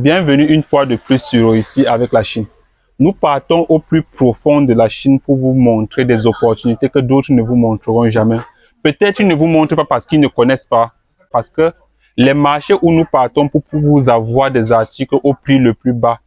Bienvenue une fois de plus sur Ici avec la Chine. Nous partons au plus profond de la Chine pour vous montrer des opportunités que d'autres ne vous montreront jamais. Peut-être ils ne vous montrent pas parce qu'ils ne connaissent pas. Parce que les marchés où nous partons pour vous avoir des articles au prix le plus bas,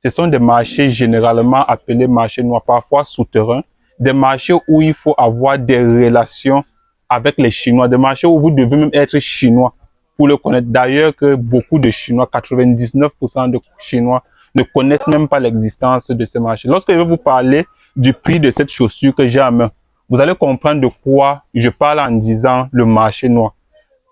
ce sont des marchés généralement appelés marchés noirs, parfois souterrains. Des marchés où il faut avoir des relations avec les Chinois. Des marchés où vous devez même être chinois pour le connaître. D'ailleurs, que beaucoup de Chinois, 99% de Chinois, ne connaissent même pas l'existence de ces marchés. Lorsque je vais vous parler du prix de cette chaussure que j'ai en main, vous allez comprendre de quoi je parle en disant le marché noir.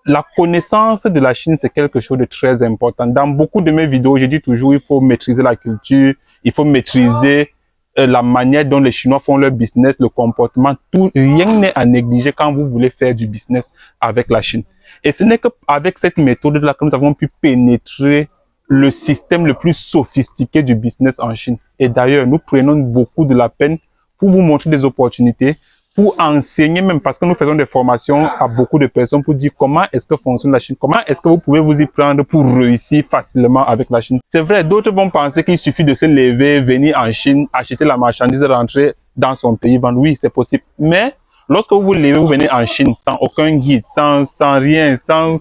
La connaissance de la Chine, c'est quelque chose de très important. Dans beaucoup de mes vidéos, je dis toujours, il faut maîtriser la culture, il faut maîtriser la manière dont les Chinois font leur business, le comportement, tout, rien n'est à négliger quand vous voulez faire du business avec la Chine. Et ce n'est qu'avec cette méthode-là que nous avons pu pénétrer le système le plus sophistiqué du business en Chine. Et d'ailleurs, nous prenons beaucoup de la peine pour vous montrer des opportunités, pour enseigner même, parce que nous faisons des formations à beaucoup de personnes pour dire comment est-ce que fonctionne la Chine, comment est-ce que vous pouvez vous y prendre pour réussir facilement avec la Chine. C'est vrai, d'autres vont penser qu'il suffit de se lever, venir en Chine, acheter la marchandise, rentrer dans son pays, vendre. Oui, c'est possible. Mais lorsque vous vous levez, vous venez en Chine sans aucun guide, sans rien, sans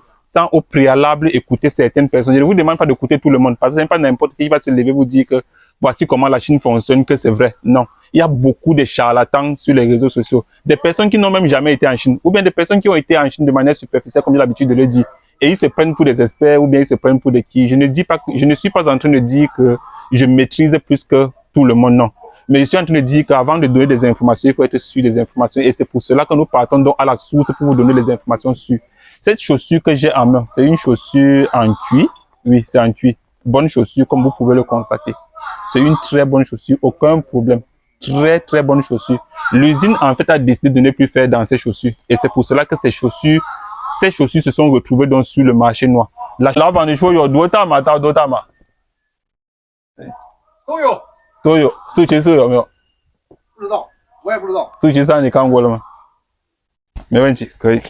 au préalable écouter certaines personnes. Je ne vous demande pas d'écouter tout le monde, parce que ce n'est pas n'importe qui va se lever vous dire que voici comment la Chine fonctionne, que c'est vrai. Non. Il y a beaucoup de charlatans sur les réseaux sociaux. Des personnes qui n'ont même jamais été en Chine, ou bien des personnes qui ont été en Chine de manière superficielle, comme j'ai l'habitude de le dire. Et ils se prennent pour des experts, ou bien ils se prennent pour des qui. Je ne suis pas en train de dire que je maîtrise plus que tout le monde, non. Mais je suis en train de dire qu'avant de donner des informations, il faut être sûr des informations. Et c'est pour cela que nous partons donc à la source pour vous donner les informations sûres. Cette chaussure que j'ai en main, c'est une chaussure en cuir. Oui, c'est en cuir. Bonne chaussure, comme vous pouvez le constater. C'est une très bonne chaussure, aucun problème. Très bonne chaussure. L'usine, en fait, a décidé de ne plus faire dans ces chaussures. Et c'est pour cela que ces chaussures se sont retrouvées donc sur le marché noir. Là, on est chaud, d'autama. Toyo, 事情是有没有？不知道，我也不知道。事情上你看过了吗？没问题，可以。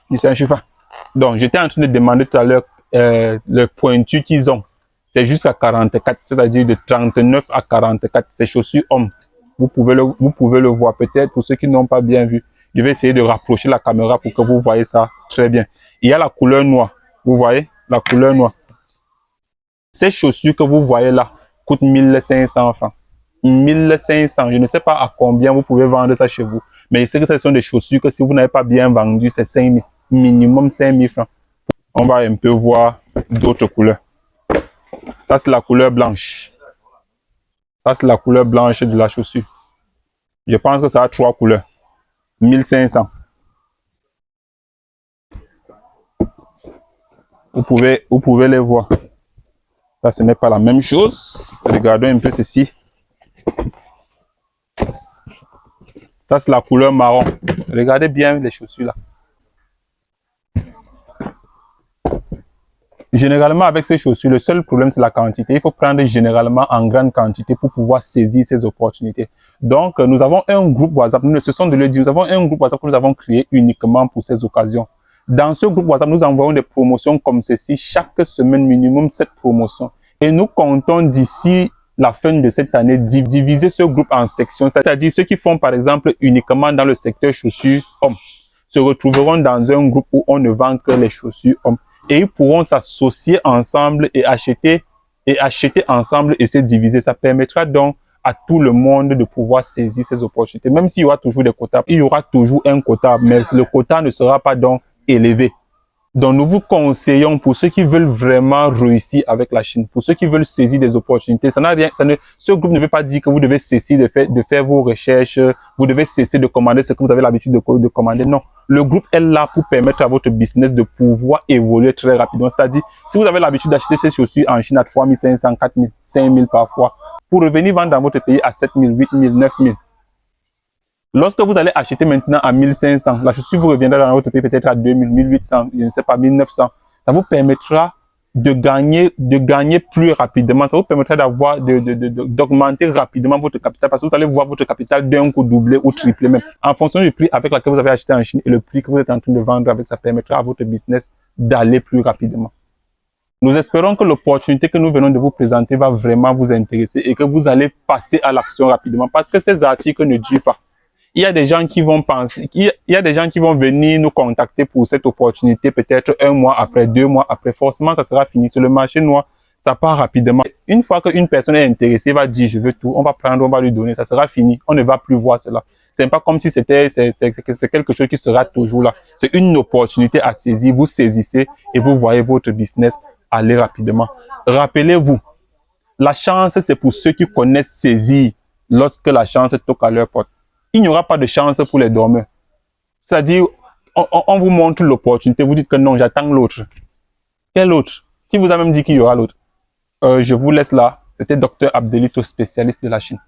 你先去饭。Donc, j'étais en train de demander tout à l'heure le pointu qu'ils ont. C'est jusqu'à 44, c'est-à-dire de 39 à 44. Ces chaussures hommes. Vous pouvez le voir peut-être pour ceux qui n'ont pas bien vu. Je vais essayer de rapprocher la caméra pour que vous voyez ça très bien. Il y a la couleur noire. Vous voyez la couleur noire. Ces chaussures que vous voyez là coûtent 1500 francs. 1500. Je ne sais pas à combien vous pouvez vendre ça chez vous. Mais je sais que ce sont des chaussures que si vous n'avez pas bien vendu, c'est 5000. Minimum 5000 francs. On va un peu voir d'autres couleurs. Ça, c'est la couleur blanche. Ça, c'est la couleur blanche de la chaussure. Je pense que ça a 3 couleurs. 1500. Vous pouvez les voir. Ça, ce n'est pas la même chose. Regardons un peu ceci. Ça, c'est la couleur marron. Regardez bien les chaussures là. Généralement, avec ces chaussures, le seul problème, c'est la quantité. Il faut prendre généralement en grande quantité pour pouvoir saisir ces opportunités. Donc, nous avons un groupe WhatsApp. Nous, ce sont de le dire, nous avons un groupe WhatsApp que nous avons créé uniquement pour ces occasions. Dans ce groupe WhatsApp, nous envoyons des promotions comme ceci, chaque semaine minimum 7 promotions. Et nous comptons d'ici la fin de cette année diviser ce groupe en sections, c'est-à-dire ceux qui font par exemple uniquement dans le secteur chaussures hommes se retrouveront dans un groupe où on ne vend que les chaussures hommes. Et ils pourront s'associer ensemble et acheter ensemble et se diviser. Ça permettra donc à tout le monde de pouvoir saisir ces opportunités. Même s'il y aura toujours des quotas, il y aura toujours un quota, mais le quota ne sera pas donc élevé. Donc nous vous conseillons pour ceux qui veulent vraiment réussir avec la Chine, pour ceux qui veulent saisir des opportunités. Ce groupe ne veut pas dire que vous devez cesser de faire vos recherches, vous devez cesser de commander ce que vous avez l'habitude de commander. Non, le groupe est là pour permettre à votre business de pouvoir évoluer très rapidement. C'est-à-dire, si vous avez l'habitude d'acheter ces chaussures en Chine à 3500, 4000, 5000 parfois, pour revenir vendre dans votre pays à 7000, 8000, 9000. Lorsque vous allez acheter maintenant à 1500, la chaussure vous reviendra dans votre pays peut-être à 2000, 1800, je ne sais pas, 1900. Ça vous permettra de gagner plus rapidement. Ça vous permettra d'augmenter rapidement votre capital parce que vous allez voir votre capital d'un coup doubler ou tripler même. En fonction du prix avec lequel vous avez acheté en Chine et le prix que vous êtes en train de vendre avec, ça permettra à votre business d'aller plus rapidement. Nous espérons que l'opportunité que nous venons de vous présenter va vraiment vous intéresser et que vous allez passer à l'action rapidement parce que ces articles ne durent pas. Il y a des gens qui vont penser, il y a des gens qui vont venir nous contacter pour cette opportunité peut-être 1 mois après, 2 mois après. Forcément, ça sera fini. Sur le marché noir, ça part rapidement. Une fois qu'une personne est intéressée, va dire je veux tout, on va prendre, on va lui donner, ça sera fini. On ne va plus voir cela. C'est pas comme si c'est quelque chose qui sera toujours là. C'est une opportunité à saisir. Vous saisissez et vous voyez votre business aller rapidement. Rappelez-vous, la chance, c'est pour ceux qui connaissent saisir lorsque la chance toque à leur porte. Il n'y aura pas de chance pour les dormeurs. C'est-à-dire, on vous montre l'opportunité, vous dites que non, j'attends l'autre. Quel autre? Qui vous a même dit qu'il y aura l'autre? Je vous laisse là. C'était Dr Abdelito, spécialiste de la Chine.